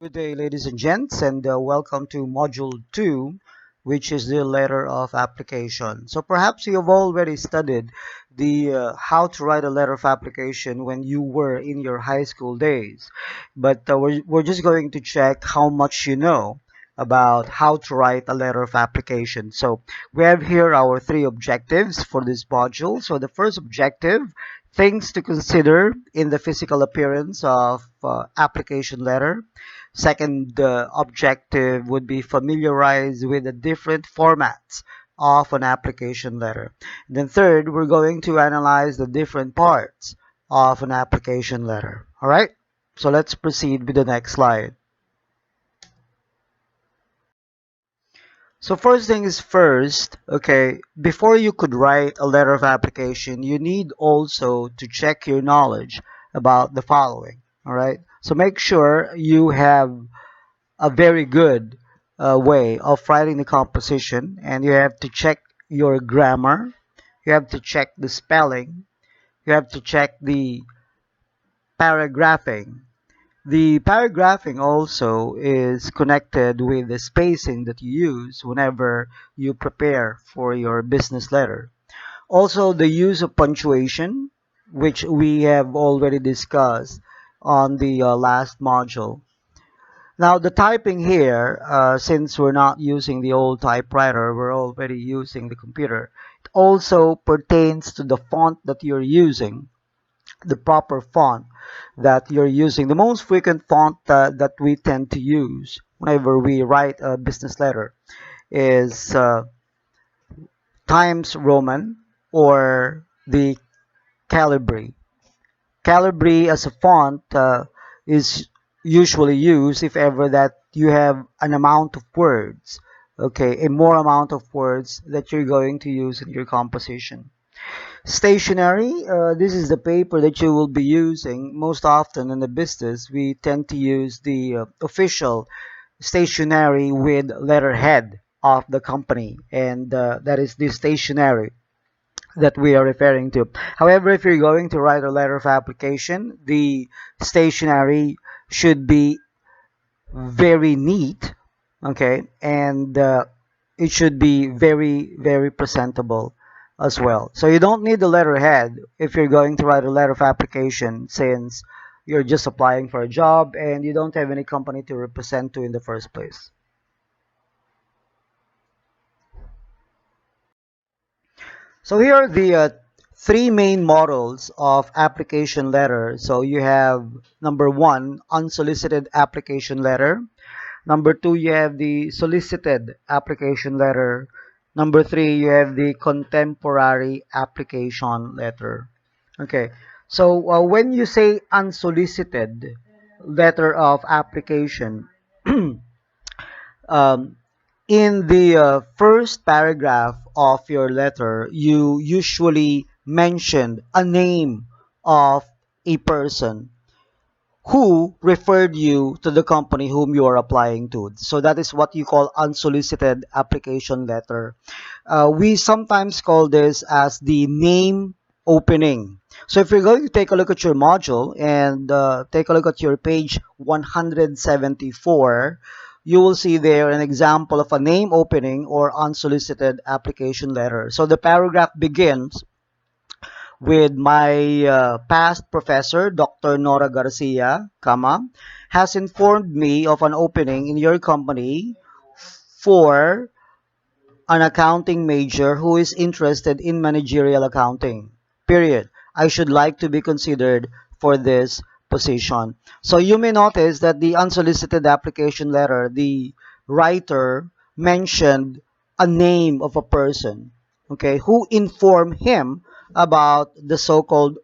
Good day, ladies and gents, and welcome to Module 2, which is the letter of application. So perhaps you have already studied the how to write a letter of application when you were in your high school days, but we're just going to check how much you know about how to write a letter of application. So we have here our three objectives for this module. So the first objective, things to consider in the physical appearance of application letter. Second objective would be familiarize with the different formats of an application letter. And then third, we're going to analyze the different parts of an application letter. All right, so let's proceed with the next slide. So first thing is first, okay, before you could write a letter of application, you need also to check your knowledge about the following. All right, so make sure you have a very good way of writing the composition, and you have to check your grammar, you have to check the spelling, you have to check the paragraphing. The paragraphing also is connected with the spacing that you use whenever you prepare for your business letter. Also, the use of punctuation, which we have already discussed on the last module. Now the typing here, since we're not using the old typewriter, we're already using the computer. It also pertains to the font that you're using, the proper font that you're using. The most frequent font that we tend to use whenever we write a business letter is Times Roman or the Calibri. Calibri as a font is usually used if ever that you have an amount of words, okay, a more amount of words that you're going to use in your composition. Stationery, this is the paper that you will be using most often in the business. We tend to use the official stationery with letterhead of the company, and that is the stationery that we are referring to. However, if you're going to write a letter of application, the stationery should be very neat, okay, and it should be very, very presentable as well. So you don't need the letterhead if you're going to write a letter of application, since you're just applying for a job and you don't have any company to represent to in the first place. So here are the three main models of application letter. So you have number one, unsolicited application letter. Number two, you have the solicited application letter. Number three, you have the contemporary application letter. Okay, so when you say unsolicited letter of application, um, in the first paragraph of your letter, you usually mentioned a name of a person who referred you to the company whom you are applying to. So that is what you call unsolicited application letter. We sometimes call this as the name opening. So if you're going to take a look at your module and take a look at your page 174, you will see there an example of a name opening or unsolicited application letter. So the paragraph begins with my past professor, Dr. Nora Garcia, has informed me of an opening in your company for an accounting major who is interested in managerial accounting. Period. I should like to be considered for this position. So you may notice that the unsolicited application letter, the writer mentioned a name of a person, okay, who informed him about the so-called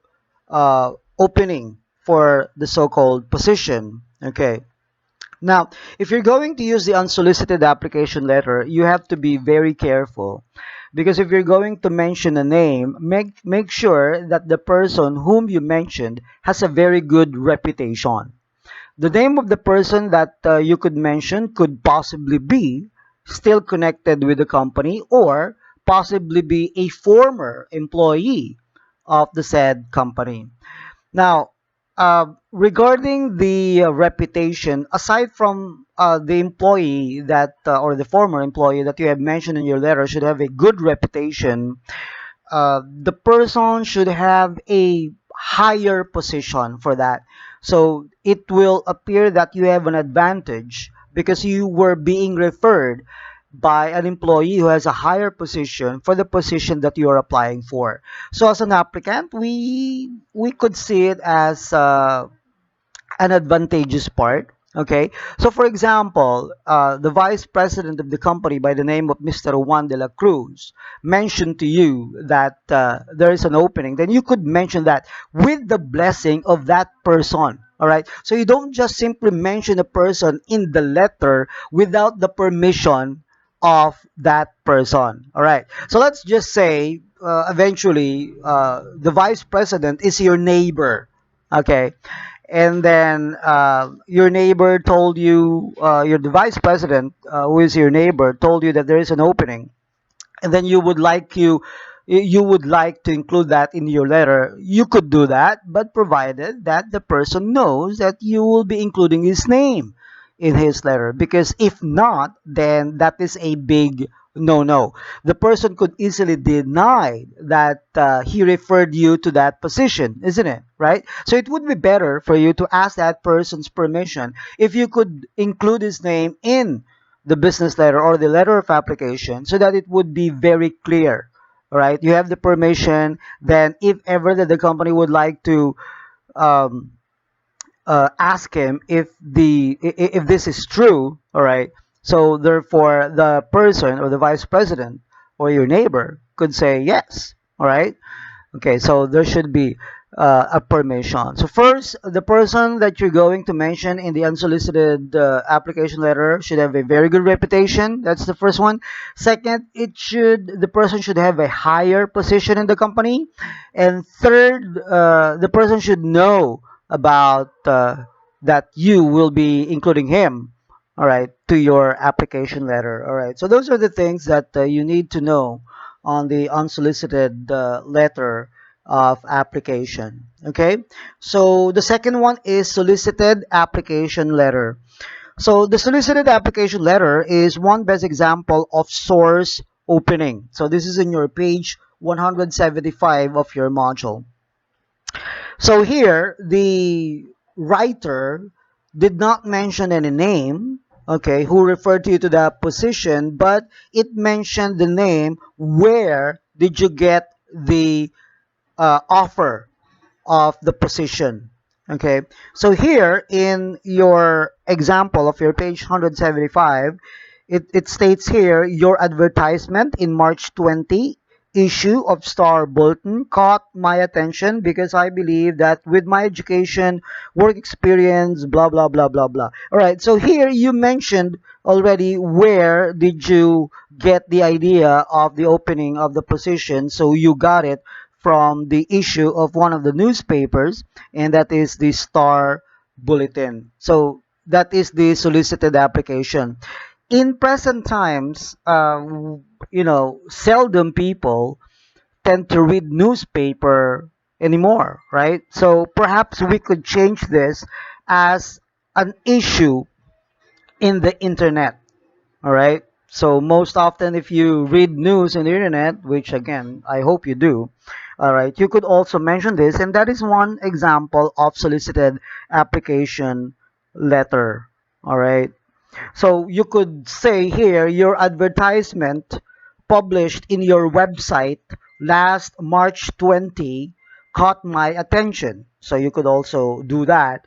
opening for the so-called position, okay. Now, if you're going to use the unsolicited application letter, you have to be very careful, because if you're going to mention a name, make sure that the person whom you mentioned has a very good reputation. The name of the person that you could mention could possibly be still connected with the company, or possibly be a former employee of the said company. Now, Regarding the reputation, aside from the employee that or the former employee that you have mentioned in your letter should have a good reputation, the person should have a higher position for that. So it will appear that you have an advantage because you were being referred by an employee who has a higher position for the position that you are applying for. So as an applicant, we could see it as an advantageous part. Okay, so for example, the vice president of the company by the name of Mr. Juan de la Cruz mentioned to you that there is an opening, then you could mention that with the blessing of that person. All right, so you don't just simply mention a person in the letter without the permission of that person. All right, so let's just say eventually the vice president is your neighbor. Okay, and then your neighbor told you, your vice president, who is your neighbor, told you that there is an opening, and then you would like to include that in your letter. You could do that, but provided that the person knows that you will be including his name in his letter. Because if not, then that is a big no. The person could easily deny that he referred you to that position, isn't it? Right? So it would be better for you to ask that person's permission if you could include his name in the business letter or the letter of application so that it would be very clear. All right, you have the permission. Then, if ever that the company would like to um, ask him if this is true, all right. So therefore, the person or the vice president or your neighbor could say yes. All right. Okay, so there should be a permission. So first, the person that you're going to mention in the unsolicited application letter should have a very good reputation. That's the first one. Second, the person should have a higher position in the company. And third, the person should know about that you will be including him, all right, to your application letter. All right. So those are the things that you need to know on the unsolicited letter of application. Okay, so the second one is solicited application letter. So the solicited application letter is one best example of source opening. So this is in your page 175 of your module. So here, the writer did not mention any name, okay, who referred to you to that position, but it mentioned the name. Where did you get the offer of the position? Okay, so here in your example of your page 175, it states here your advertisement in March 20 issue of Star Bulletin caught my attention because I believe that with my education, work experience, blah blah blah blah blah. All right, so here you mentioned already where did you get the idea of the opening of the position, so you got it from the issue of one of the newspapers, and that is the Star Bulletin. So that is the solicited application. In present times, seldom people tend to read newspaper anymore, right? So perhaps we could change this as an issue in the internet. All right. So most often, if you read news on the internet, which again I hope you do, all right, you could also mention this, and that is one example of solicited application letter. All right. So you could say here your advertisement published in your website last March 20 caught my attention. So you could also do that.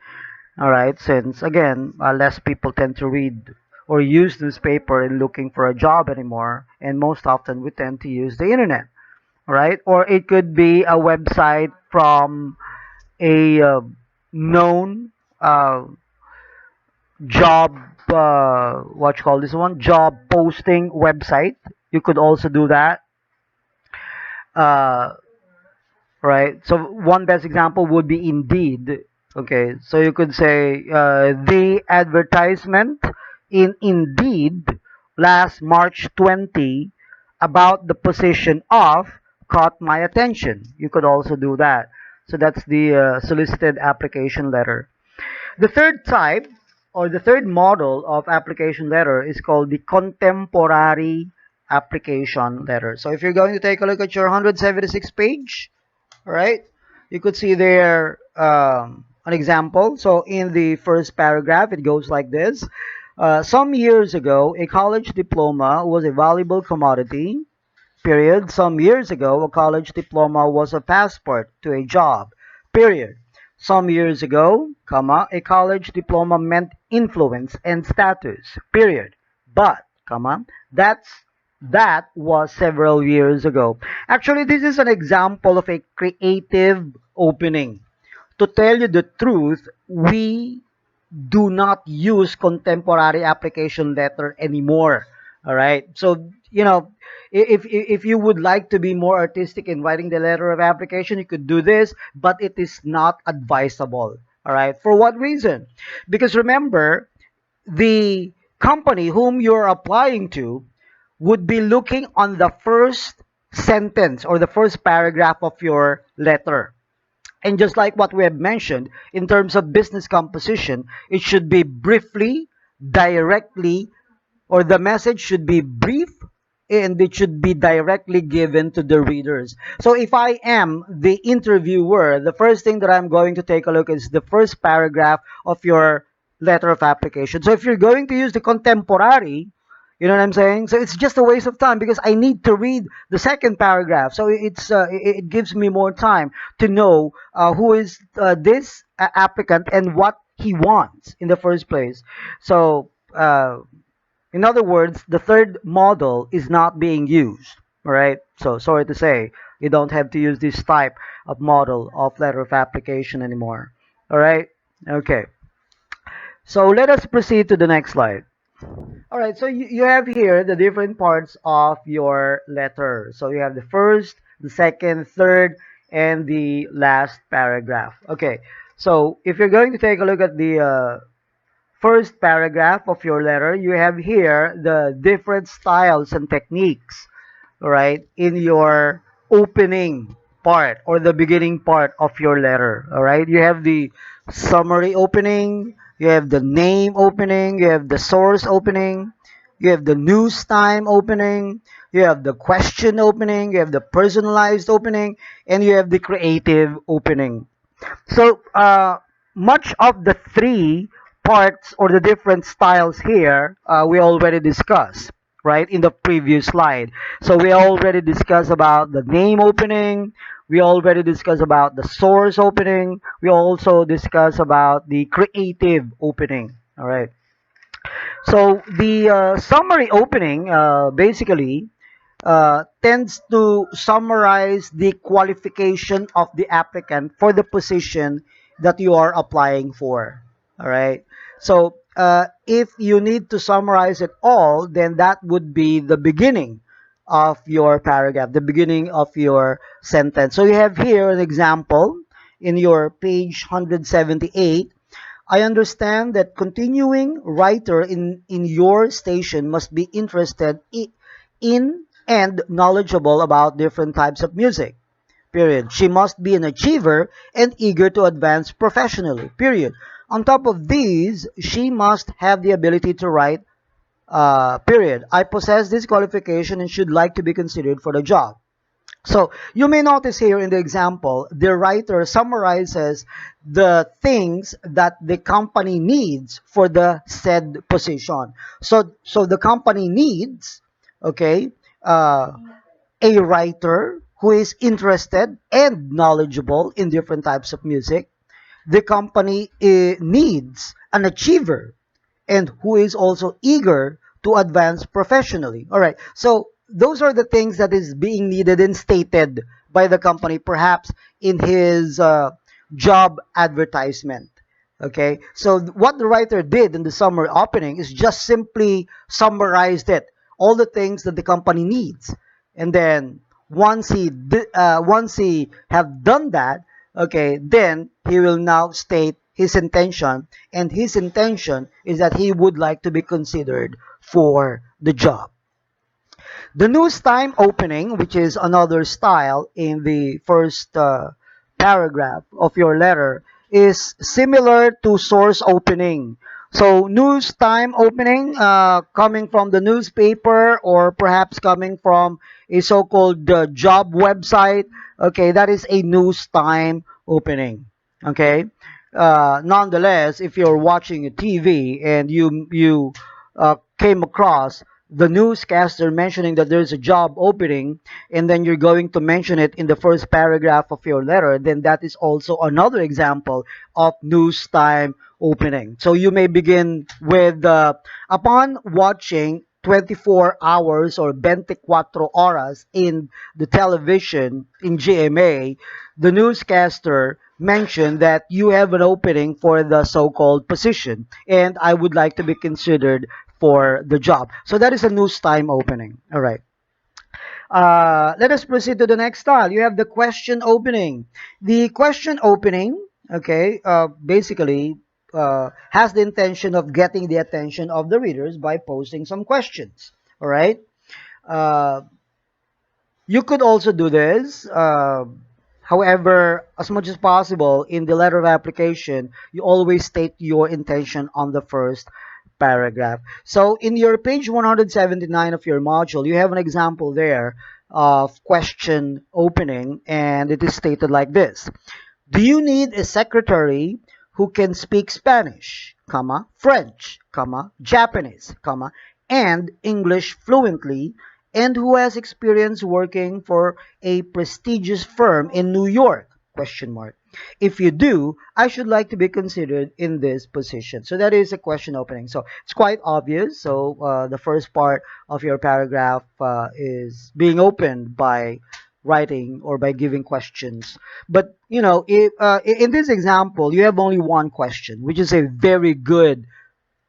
All right, since again, less people tend to read or use newspaper in looking for a job anymore, and most often we tend to use the internet, all right? Or it could be a website from a known job, what you call this one, job posting website. You could also do that. Uh, right? So one best example would be Indeed. Okay, so you could say the advertisement in Indeed last March 20 about the position of caught my attention. You could also do that. So that's the solicited application letter. The third type or the third model of application letter is called the contemporary application letter. So if you're going to take a look at your 176 page, all right, you could see there an example. So in the first paragraph, it goes like this. Some years ago, a college diploma was a valuable commodity. Period. Some years ago, a college diploma was a passport to a job. Period. Some years ago, comma, a college diploma meant influence and status. Period. But, comma, that was several years ago. Actually, this is an example of a creative opening. To tell you the truth, we do not use contemporary application letter anymore. All right. So, if you would like to be more artistic in writing the letter of application, you could do this, but it is not advisable. All right. For what reason? Because remember, the company whom you're applying to would be looking on the first sentence or the first paragraph of your letter. And just like what we have mentioned, in terms of business composition, it should be briefly, directly, or the message should be brief and it should be directly given to the readers. So if I am the interviewer, the first thing that I'm going to take a look is the first paragraph of your letter of application. So if you're going to use the contemporary, you know what I'm saying? So it's just a waste of time because I need to read the second paragraph. So it gives me more time to know who is this applicant and what he wants in the first place. So in other words, the third model is not being used. All right. So sorry to say, you don't have to use this type of model of letter of application anymore. All right. Okay. So let us proceed to the next slide. All right, so you have here the different parts of your letter. So you have the first, the second, third, and the last paragraph. Okay, so if you're going to take a look at the first paragraph of your letter, you have here the different styles and techniques, right, in your opening part or the beginning part of your letter. All right, you have the summary opening, you have the name opening, you have the source opening, you have the news time opening, you have the question opening, you have the personalized opening, and you have the creative opening. So much of the three parts or the different styles here we already discussed, right, in the previous slide. So we already discussed about the name opening. We already discussed about the source opening. We also discussed about the creative opening. All right. So the summary opening basically tends to summarize the qualification of the applicant for the position that you are applying for. All right. So if you need to summarize it all, then that would be the beginning of your paragraph, the beginning of your sentence. So you have here an example in your page 178. I understand that continuing writer in your station must be interested in and knowledgeable about different types of music. Period. She must be an achiever and eager to advance professionally. Period. On top of these, she must have the ability to write. Period. I possess this qualification and should like to be considered for the job. So you may notice here in the example, the writer summarizes the things that the company needs for the said position. So the company needs, okay, a writer who is interested and knowledgeable in different types of music. The company needs an achiever and who is also eager to advance professionally. All right. So those are the things that is being needed and stated by the company, perhaps in his job advertisement. Okay. So what the writer did in the summary opening is just simply summarized it, all the things that the company needs, and then once he have done that, okay, then he will now state his intention, and his intention is that he would like to be considered for the job. The news time opening, which is another style in the first paragraph of your letter is similar to source opening. So news time opening, coming from the newspaper or perhaps coming from a so-called job website. Okay, that is a news time opening. Okay. Nonetheless, if you're watching a TV and you came across the newscaster mentioning that there's a job opening, and then you're going to mention it in the first paragraph of your letter, then that is also another example of news time opening. So you may begin with upon watching 24 hours or 24 horas in the television in GMA, the newscaster mentioned that you have an opening for the so-called position and I would like to be considered for the job. So that is a news time opening. All right. Let us proceed to the next style. You have the question opening. The question opening, okay, basically has the intention of getting the attention of the readers by posing some questions. All right. Uh, you could also do this. However, as much as possible in the letter of application, you always state your intention on the first paragraph. So in your page 179 of your module, you have an example there of question opening, and it is stated like this. Do you need a secretary who can speak Spanish, comma, French, comma, Japanese, comma, and English fluently, and who has experience working for a prestigious firm in New York? Question mark. If you do, I should like to be considered in this position. So that is a question opening. So it's quite obvious. So the first part of your paragraph is being opened by writing or by giving questions. But you know, if, in this example, you have only one question, which is a very good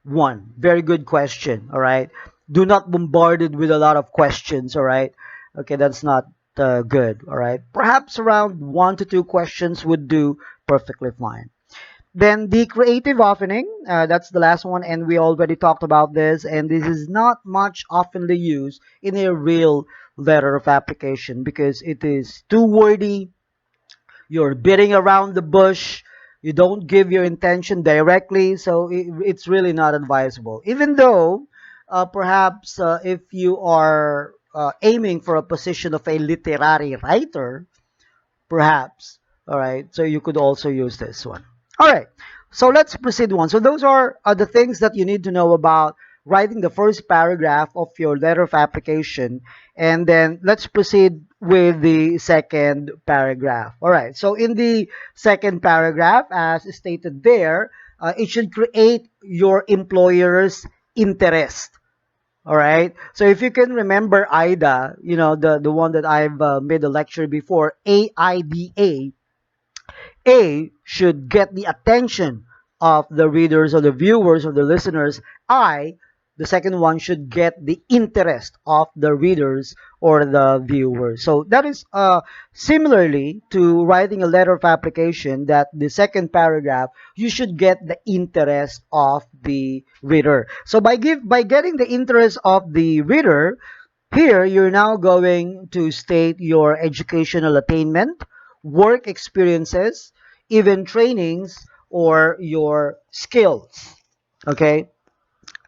one, very good question. All right, do not bombard it with a lot of questions. All right, okay, that's not good. All right, perhaps around 1 to 2 questions would do perfectly fine. Then the creative opening, that's the last one, and we already talked about this, and this is not much oftenly used in a real letter of application because it is too wordy, you're beating around the bush, you don't give your intention directly, so it's really not advisable. Even though, perhaps, if you are aiming for a position of a literary writer, perhaps. All right, so you could also use this one. All right, so let's proceed one. So those are the things that you need to know about writing the first paragraph of your letter of application. And then let's proceed with the second paragraph. All right, so in the second paragraph, as stated there, it should create your employer's interest. All right. So if you can remember AIDA, you know, the one that I've made a lecture before, AIDA, A should get the attention of the readers or the viewers or the listeners. I, the second one, should get the interest of the readers or the viewers. So that is similarly to writing a letter of application that the second paragraph, you should get the interest of the reader. So by getting the interest of the reader, here, you're now going to state your educational attainment, work experiences, even trainings, or your skills. Okay?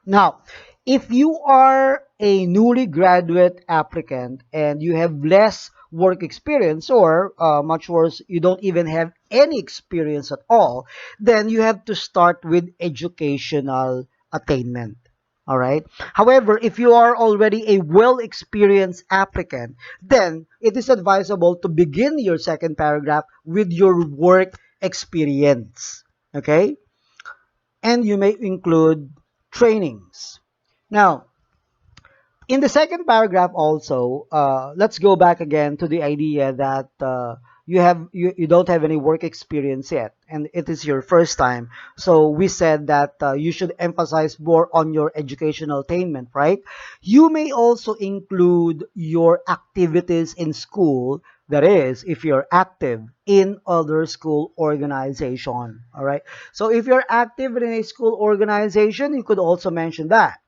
Now, if you are a newly graduate applicant and you have less work experience, or much worse, you don't even have any experience at all, then you have to start with educational attainment. All right. However, if you are already a well experienced applicant, then it is advisable to begin your second paragraph with your work experience. Okay. And you may include trainings. Now, in the second paragraph also, let's go back again to the idea that you don't have any work experience yet and it is your first time. So we said that you should emphasize more on your educational attainment, right? You may also include your activities in school. That is, if you're active in other school organization. All right. So if you're active in a school organization, you could also mention that.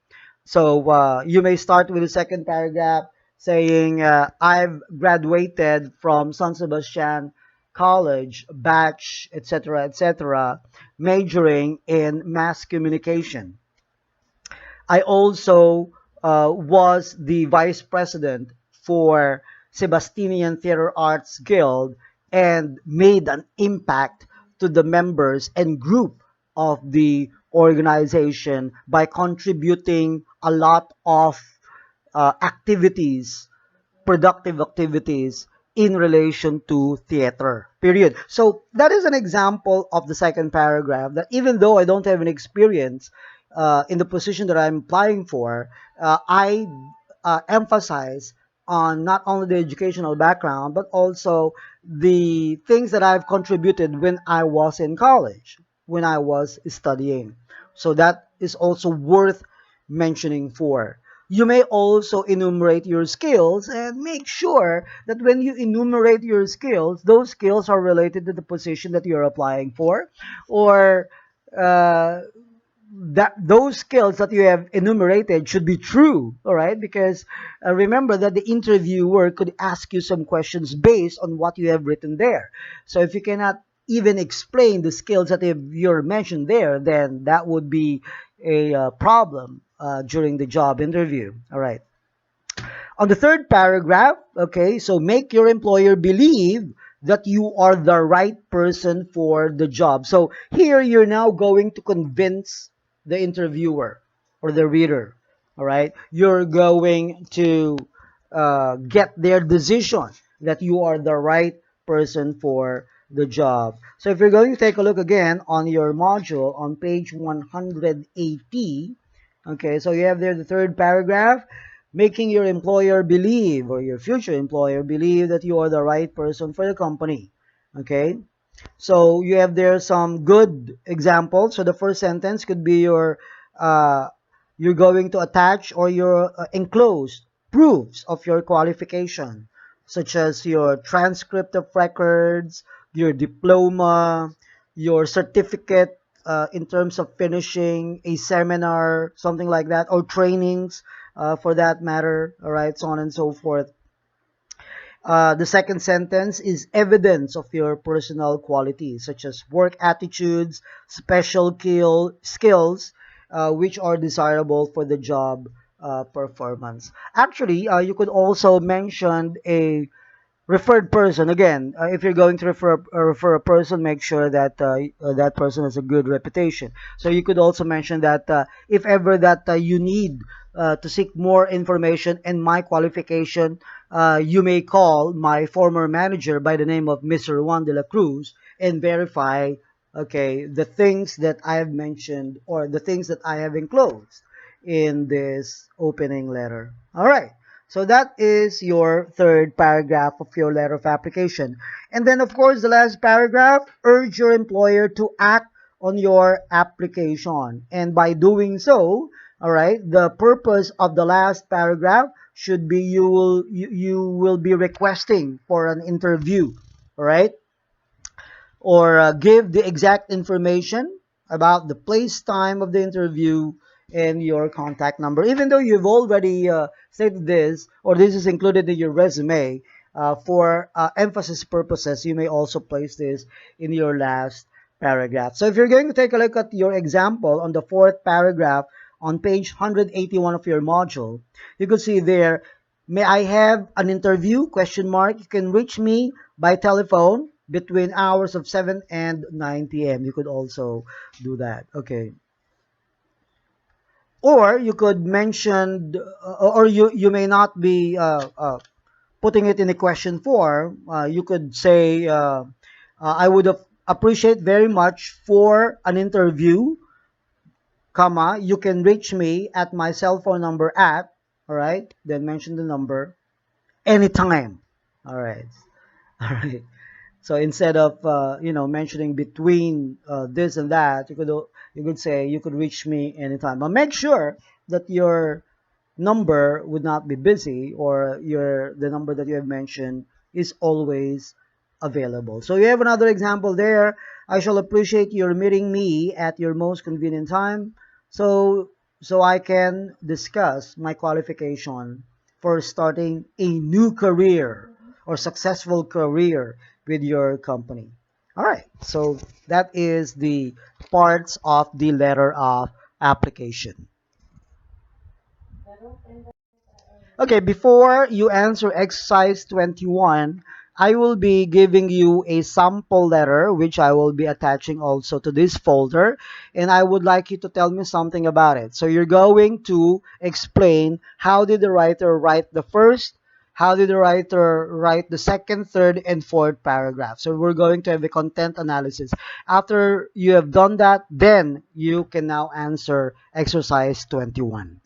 So you may start with the second paragraph saying, I've graduated from San Sebastian college, batch, etc., majoring in mass communication. I also was the vice president for Sebastinian Theater Arts Guild and made an impact to the members and group of the organization by contributing a lot of activities, productive activities in relation to theater. Period. So that is an example of the second paragraph, that even though I don't have an experience in the position that I'm applying for, I emphasize on not only the educational background but also the things that I've contributed when I was in college, when I was studying. So that is also worth mentioning for. You may also enumerate your skills and make sure that when you enumerate your skills, those skills are related to the position that you're applying for, or uh, that those skills that you have enumerated should be true, all right? Because remember that the interviewer could ask you some questions based on what you have written there. So if you cannot even explain the skills that you're mentioned there, then that would be a problem during the job interview, all right? On the third paragraph, okay, so make your employer believe that you are the right person for the job. So here you're now going to convince the interviewer or the reader, all right? You're going to get their decision that you are the right person for the job. So if you're going to take a look again on your module on page 180, okay, so you have there the third paragraph, making your employer believe or your future employer believe that you are the right person for the company. Okay? So you have there some good examples. So the first sentence could be uh, you're going to attach or your enclosed proofs of your qualification, such as your transcript of records, your diploma, your certificate in terms of finishing a seminar, something like that, or trainings for that matter, all right, so on and so forth. The second sentence is evidence of your personal qualities, such as work attitudes, special skills, which are desirable for the job performance. Actually, you could also mention a referred person. Again, if you're going to refer a person, make sure that that person has a good reputation. So you could also mention that if ever that you need to seek more information and my qualification, you may call my former manager by the name of Mr. Juan de la Cruz and verify, okay, the things that I have mentioned or the things that I have enclosed in this opening letter. All right. So that is your third paragraph of your letter of application. And then, of course, the last paragraph, urge your employer to act on your application. And by doing so, all right, the purpose of the last paragraph should be you will be requesting for an interview, all right? Or give the exact information about the place, time of the interview, and your contact number. Even though you've already stated this, or this is included in your resume, for emphasis purposes, you may also place this in your last paragraph. So if you're going to take a look at your example on the fourth paragraph on page 181 of your module, you could see there, may I have an interview? Question mark. You can reach me by telephone between hours of 7 and 9 p.m. You could also do that. Okay. Or you could mention, or you may not be putting it in a question form. You could say, I would appreciate very much for an interview, comma, you can reach me at my cell phone number at, all right, then mention the number, anytime. All right. All right. So instead of mentioning between this and that, you could say you could reach me anytime. But make sure that your number would not be busy, or the number that you have mentioned is always available. So you have another example there. I shall appreciate your meeting me at your most convenient time, so I can discuss my qualification for starting a new career or successful career with your company. All right, so that is the parts of the letter of application. Okay, before you answer exercise 21, I will be giving you a sample letter which I will be attaching also to this folder, and I would like you to tell me something about it. So you're going to explain how did the writer write the first, how did the writer write the second, third, and fourth paragraph. So we're going to have a content analysis. After you have done that, then you can now answer exercise 21.